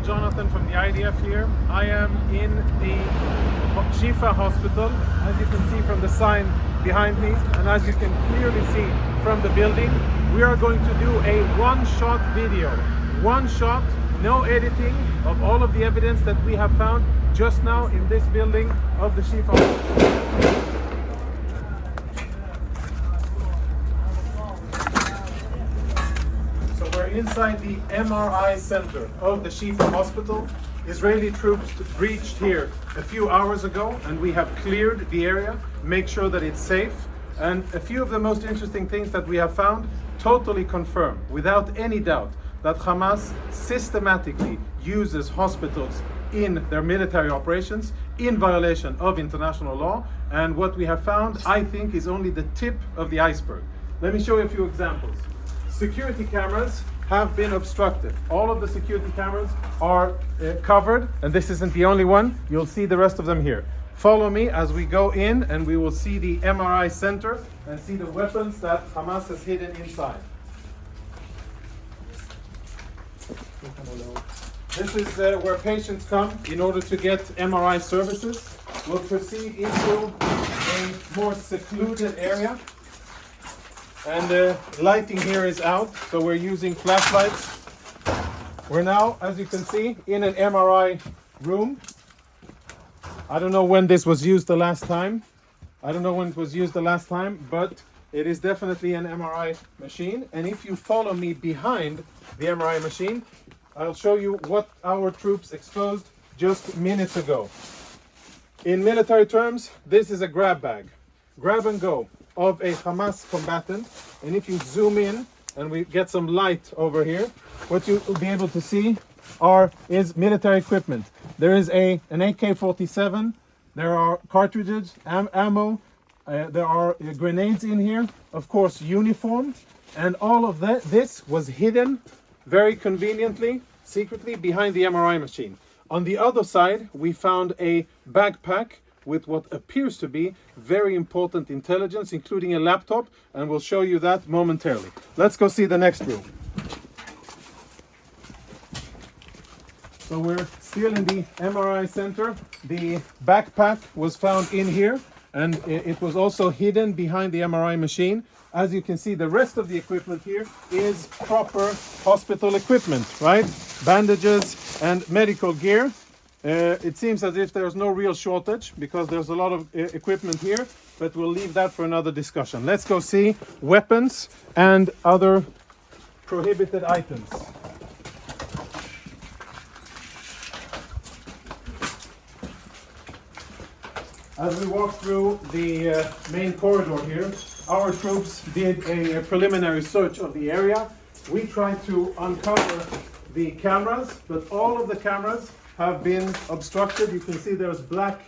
Colonel Jonathan from the IDF here. I am in the Shifa hospital, as you can see from the sign behind me, and as you can clearly see from the building. We are going to do a one-shot video. One shot, no editing, of all of the evidence that we have found just now in this building of the Shifa hospital. Inside the MRI center of the Shifa hospital. Israeli troops breached here a few hours ago, and we have cleared the area, make sure that it's safe. And a few of the most interesting things that we have found totally confirm, without any doubt, that Hamas systematically uses hospitals in their military operations in violation of international law. And what we have found, I think, is only the tip of the iceberg. Let me show you a few examples. Security cameras have been obstructed. All of the security cameras are covered, and this isn't the only one. You'll see the rest of them here. Follow me as we go in, and we will see the MRI center and see the weapons that Hamas has hidden inside. This is where patients come in order to get MRI services. We'll proceed into a more secluded area. And the lighting here is out, so we're using flashlights. We're now, as you can see, in an MRI room. I don't know when this was used the last time. But it is definitely an MRI machine. And if you follow me behind the MRI machine, I'll show you what our troops exposed just minutes ago. In military terms, this is a grab bag. Grab and go of a Hamas combatant, and if you zoom in and we get some light over here, what you will be able to see is military equipment. There is an AK-47, there are cartridges, ammo, there are grenades in here, of course uniform, and all of this was hidden very conveniently, secretly behind the MRI machine. On the other side, we found a backpack with what appears to be very important intelligence, including a laptop, and we'll show you that momentarily. Let's go see the next room. So we're still in the MRI center. The backpack was found in here, and it was also hidden behind the MRI machine. As you can see, the rest of the equipment here is proper hospital equipment, right? Bandages and medical gear. It seems as if there's no real shortage because there's a lot of equipment here, but we'll leave that for another discussion. Let's go see weapons and other prohibited items. As we walk through the main corridor here, our troops did a preliminary search of the area. We tried to uncover the cameras, but all of the cameras have been obstructed. You can see there's black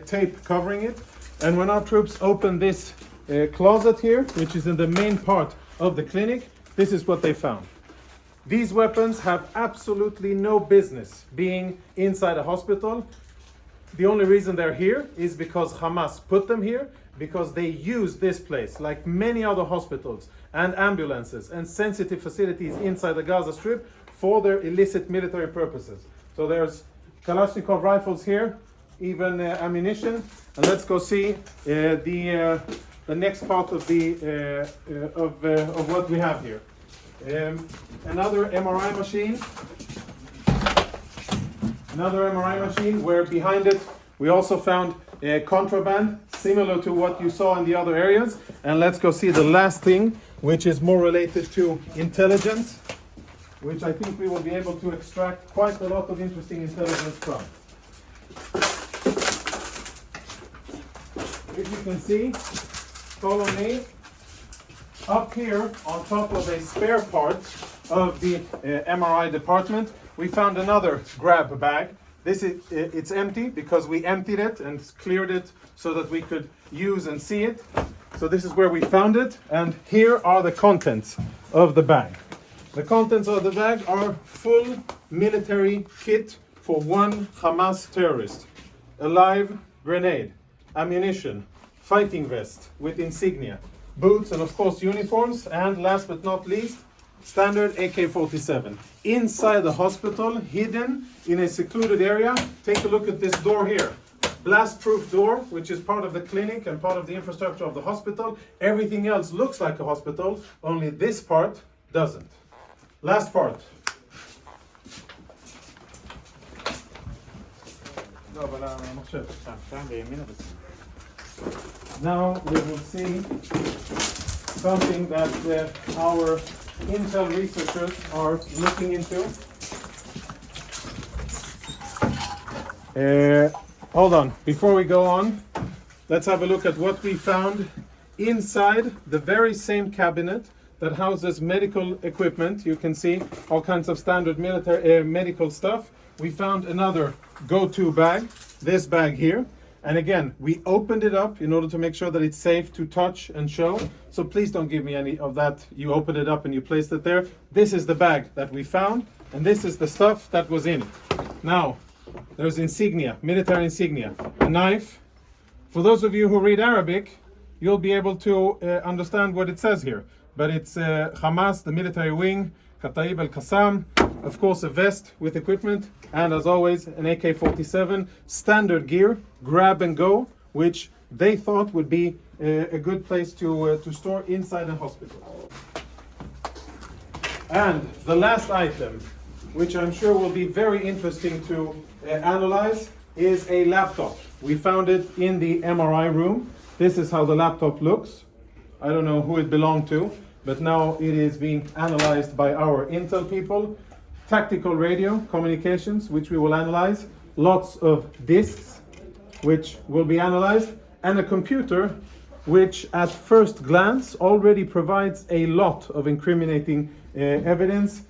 tape covering it. And when our troops opened this closet here, which is in the main part of the clinic, this is what they found. These weapons have absolutely no business being inside a hospital. The only reason they're here is because Hamas put them here, because they use this place, like many other hospitals and ambulances and sensitive facilities inside the Gaza Strip, for their illicit military purposes. So there's Kalashnikov rifles here, even ammunition. And let's go see the next part of what we have here. Another MRI machine. Another MRI machine where behind it we also found contraband similar to what you saw in the other areas. And let's go see the last thing, which is more related to intelligence, which I think we will be able to extract quite a lot of interesting intelligence from. If you can see, follow me. Up here, on top of a spare part of the MRI department, we found another grab bag. It's empty because we emptied it and cleared it so that we could use and see it. So this is where we found it, and here are the contents of the bag. The contents of the bag are full military kit for one Hamas terrorist. A live grenade, ammunition, fighting vest with insignia, boots, and of course uniforms, and last but not least, standard AK-47. Inside the hospital, hidden in a secluded area. Take a look at this door here. Blast-proof door, which is part of the clinic and part of the infrastructure of the hospital. Everything else looks like a hospital, only this part doesn't. Last part. Now we will see something that our Intel researchers are looking into. Hold on, before we go on, let's have a look at what we found inside the very same cabinet that houses medical equipment. You can see all kinds of standard military medical stuff. We found another go-to bag, this bag here. And again, we opened it up in order to make sure that it's safe to touch and show. So please don't give me any of that. You opened it up and you placed it there. This is the bag that we found, and this is the stuff that was in it. Now, there's insignia, military insignia, a knife. For those of you who read Arabic, you'll be able to understand what it says here. But it's Hamas, the military wing, Kataib al-Qassam, of course a vest with equipment, and as always an AK-47, standard gear, grab and go, which they thought would be a good place to store inside a hospital. And the last item, which I'm sure will be very interesting to analyze, is a laptop. We found it in the MRI room. This is how the laptop looks. I don't know who it belonged to, but now it is being analyzed by our Intel people. Tactical radio communications, which we will analyze. Lots of disks, which will be analyzed. And a computer, which at first glance already provides a lot of incriminating evidence.